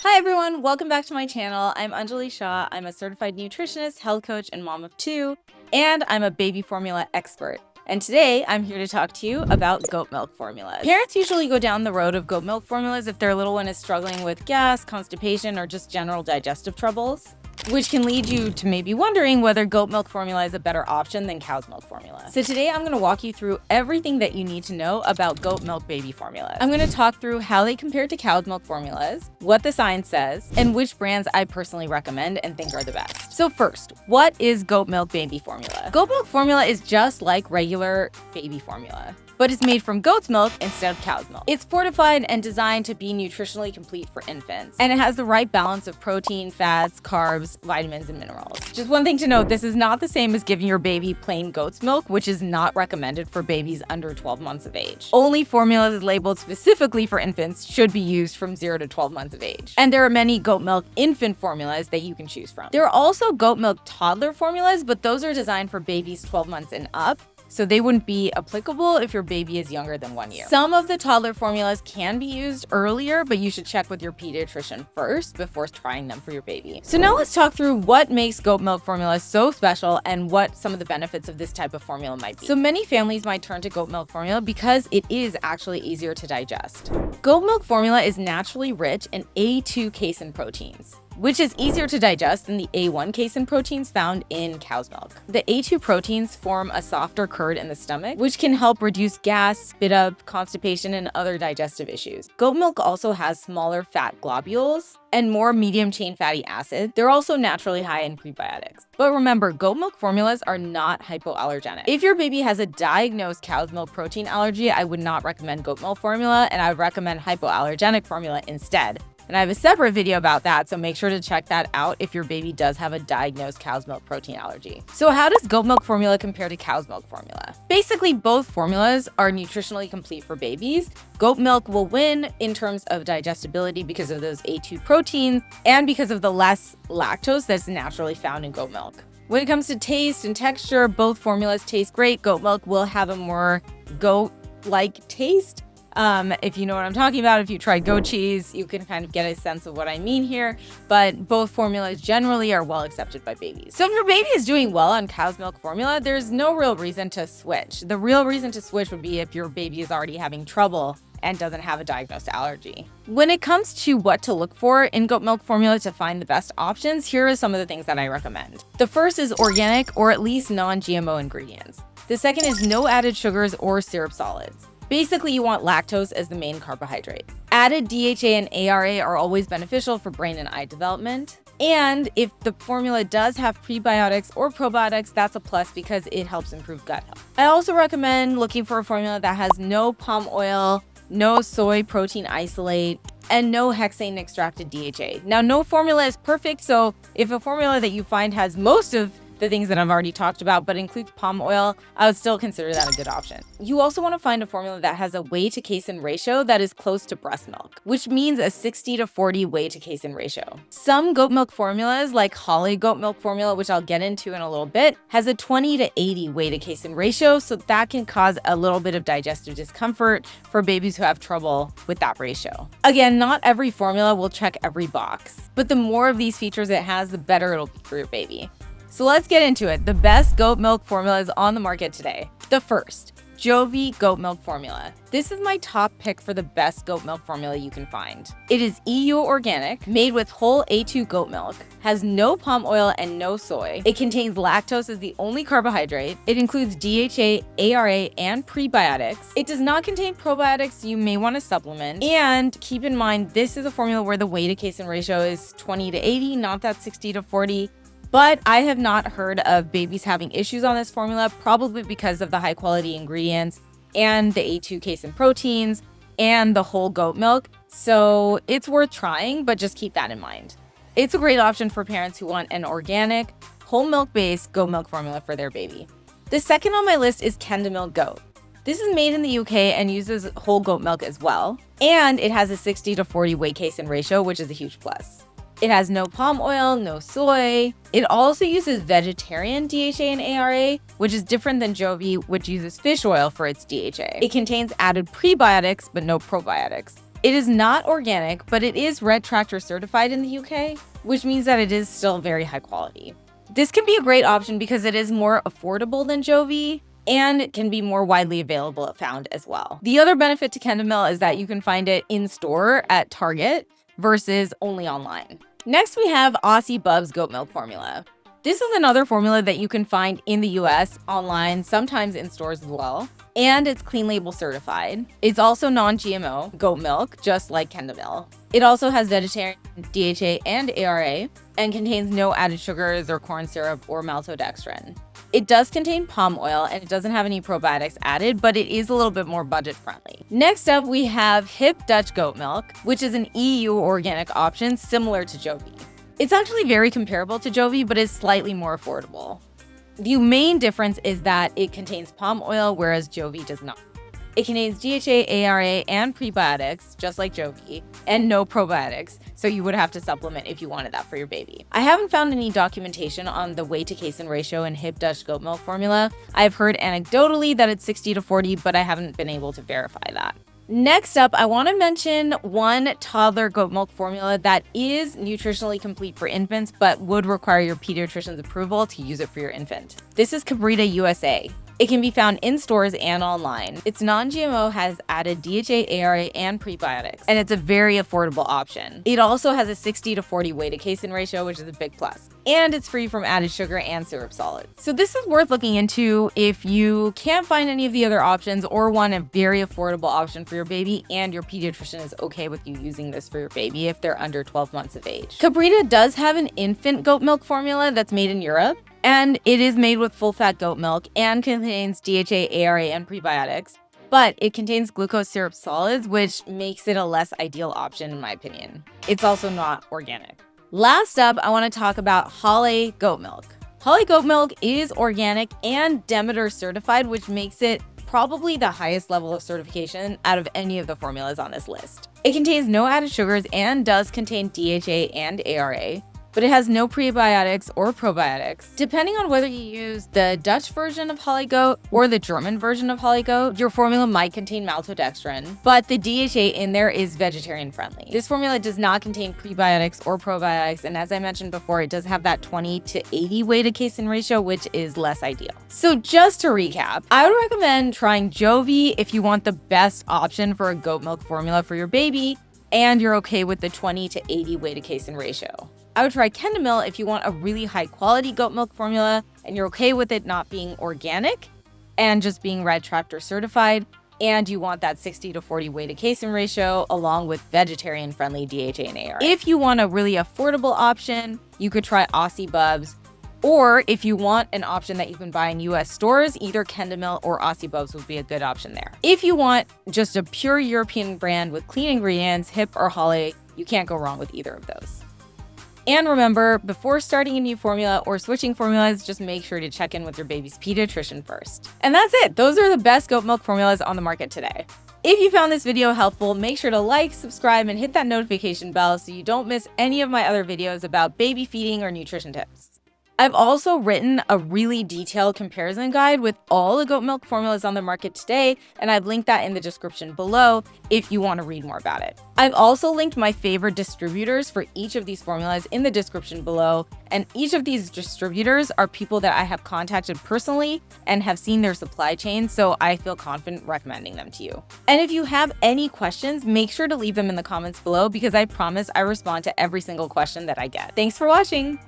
Hi everyone, welcome back to my channel. I'm Anjali Shah. I'm a certified nutritionist, health coach, and mom of two, and I'm a baby formula expert. And today I'm here to talk to you about goat milk formulas. Parents usually go down the road of goat milk formulas if their little one is struggling with gas, constipation, or just general digestive troubles, which can lead you to maybe wondering whether goat milk formula is a better option than cow's milk formula. So today I'm going to walk you through everything that you need to know about goat milk baby formulas. I'm going to talk through how they compare to cow's milk formulas, what the science says, and which brands I personally recommend and think are the best. So first, what is goat milk baby formula? Goat milk formula is just like regular baby formula, but it's made from goat's milk instead of cow's milk. It's fortified and designed to be nutritionally complete for infants, and it has the right balance of protein, fats, carbs, vitamins, and minerals. Just one thing to note, this is not the same as giving your baby plain goat's milk, which is not recommended for babies under 12 months of age. Only formulas labeled specifically for infants should be used from 0 to 12 months of age. And there are many goat milk infant formulas that you can choose from. There are also goat milk toddler formulas, but those are designed for babies 12 months and up, so they wouldn't be applicable if your baby is younger than 1 year. Some of the toddler formulas can be used earlier, but you should check with your pediatrician first before trying them for your baby. So now let's talk through what makes goat milk formula so special and what some of the benefits of this type of formula might be. So many families might turn to goat milk formula because it is actually easier to digest. Goat milk formula is naturally rich in A2 casein proteins, which is easier to digest than the A1 casein proteins found in cow's milk. The A2 proteins form a softer curd in the stomach, which can help reduce gas, spit up, constipation, and other digestive issues. Goat milk also has smaller fat globules and more medium-chain fatty acid. They're also naturally high in prebiotics. But remember, goat milk formulas are not hypoallergenic. If your baby has a diagnosed cow's milk protein allergy, I would not recommend goat milk formula, and I would recommend hypoallergenic formula instead. And I have a separate video about that, so make sure to check that out if your baby does have a diagnosed cow's milk protein allergy. So how does goat milk formula compare to cow's milk formula? Basically, both formulas are nutritionally complete for babies. Goat milk will win in terms of digestibility because of those A2 proteins and because of the less lactose that's naturally found in goat milk. When it comes to taste and texture, both formulas taste great. Goat milk will have a more goat-like taste. If you know what I'm talking about, if you tried goat cheese, you can kind of get a sense of what I mean here, but both formulas generally are well accepted by babies. So if your baby is doing well on cow's milk formula, there's no real reason to switch. The real reason to switch would be if your baby is already having trouble and doesn't have a diagnosed allergy. When it comes to what to look for in goat milk formula to find the best options, here are some of the things that I recommend. The first is organic or at least non-GMO ingredients. The second is no added sugars or syrup solids. Basically, you want lactose as the main carbohydrate. Added DHA and ARA are always beneficial for brain and eye development. And if the formula does have prebiotics or probiotics, that's a plus because it helps improve gut health. I also recommend looking for a formula that has no palm oil, no soy protein isolate, and no hexane extracted DHA. Now, no formula is perfect, so if a formula that you find has most of the things that I've already talked about, but includes palm oil, I would still consider that a good option. You also want to find a formula that has a whey to casein ratio that is close to breast milk, which means a 60 to 40 whey to casein ratio. Some goat milk formulas, like Holly goat milk formula, which I'll get into in a little bit, has a 20 to 80 whey to casein ratio, so that can cause a little bit of digestive discomfort for babies who have trouble with that ratio. Again, not every formula will check every box, but the more of these features it has, the better it'll be for your baby. So let's get into it. The best goat milk formulas on the market today. The first, Jovi goat milk formula. This is my top pick for the best goat milk formula you can find. It is EU organic, made with whole A2 goat milk, has no palm oil and no soy. It contains lactose as the only carbohydrate. It includes DHA, ARA, and prebiotics. It does not contain probiotics you may want to supplement. And keep in mind, this is a formula where the whey to casein ratio is 20 to 80, not that 60 to 40. But I have not heard of babies having issues on this formula, probably because of the high quality ingredients and the A2 casein proteins and the whole goat milk. So it's worth trying, but just keep that in mind. It's a great option for parents who want an organic, whole milk-based goat milk formula for their baby. The second on my list is Kendamilk Goat. This is made in the UK and uses whole goat milk as well. And it has a 60 to 40 whey casein ratio, which is a huge plus. It has no palm oil, no soy. It also uses vegetarian DHA and ARA, which is different than Jovi, which uses fish oil for its DHA. It contains added prebiotics, but no probiotics. It is not organic, but it is Red Tractor certified in the UK, which means that it is still very high quality. This can be a great option because it is more affordable than Jovi, and it can be more widely available found as well. The other benefit to Kendamil is that you can find it in store at Target versus only online. Next, we have Aussie Bubs goat milk formula. This is another formula that you can find in the US, online, sometimes in stores as well, and it's clean label certified. It's also non-GMO goat milk, just like Kendamil. It also has vegetarian DHA and ARA, and contains no added sugars or corn syrup or maltodextrin. It does contain palm oil, and it doesn't have any probiotics added, but it is a little bit more budget friendly. Next up, we have Hip Dutch goat milk, which is an EU organic option similar to Jovi. It's actually very comparable to Jovi, but is slightly more affordable. The main difference is that it contains palm oil, whereas Jovi does not. It contains DHA, ARA, and prebiotics, just like Jovi, and no probiotics, so you would have to supplement if you wanted that for your baby. I haven't found any documentation on the weight to casein ratio in Hip Dutch goat milk formula. I've heard anecdotally that it's 60-40, but I haven't been able to verify that. Next up, I want to mention one toddler goat milk formula that is nutritionally complete for infants, but would require your pediatrician's approval to use it for your infant. This is Cabrita USA. It can be found in stores and online. It's non-GMO, has added DHA, ARA, and prebiotics, and it's a very affordable option. It also has a 60-40 weight to casein ratio, which is a big plus. And it's free from added sugar and syrup solids. So this is worth looking into if you can't find any of the other options or want a very affordable option for your baby and your pediatrician is okay with you using this for your baby if they're under 12 months of age. Cabrita does have an infant goat milk formula that's made in Europe, and it is made with full-fat goat milk and contains DHA, ARA, and prebiotics, but it contains glucose syrup solids, which makes it a less ideal option in my opinion. It's also not organic. Last up, I want to talk about Holly goat milk. Holly goat milk is organic and Demeter certified, which makes it probably the highest level of certification out of any of the formulas on this list. It contains no added sugars and does contain DHA and ARA, but it has no prebiotics or probiotics. Depending on whether you use the Dutch version of Holly Goat or the German version of Holly Goat, your formula might contain maltodextrin, but the DHA in there is vegetarian friendly. This formula does not contain prebiotics or probiotics, and as I mentioned before, it does have that 20-80 weight to casein ratio, which is less ideal. So just to recap, I would recommend trying Jovi if you want the best option for a goat milk formula for your baby, and you're okay with the 20-80 weight to casein ratio. I would try Kendamil if you want a really high quality goat milk formula and you're okay with it not being organic and just being Red Tractor certified, and you want that 60-40 weight to casein ratio along with vegetarian friendly DHA and ARA. If you want a really affordable option, you could try Aussie Bubs, or if you want an option that you can buy in US stores, either Kendamil or Aussie Bubs would be a good option there. If you want just a pure European brand with clean ingredients, Hip or Holly, you can't go wrong with either of those. And remember, before starting a new formula or switching formulas, just make sure to check in with your baby's pediatrician first. And that's it. Those are the best goat milk formulas on the market today. If you found this video helpful, make sure to like, subscribe, and hit that notification bell so you don't miss any of my other videos about baby feeding or nutrition tips. I've also written a really detailed comparison guide with all the goat milk formulas on the market today, and I've linked that in the description below if you want to read more about it. I've also linked my favorite distributors for each of these formulas in the description below, and each of these distributors are people that I have contacted personally and have seen their supply chain, so I feel confident recommending them to you. And if you have any questions, make sure to leave them in the comments below because I promise I respond to every single question that I get. Thanks for watching!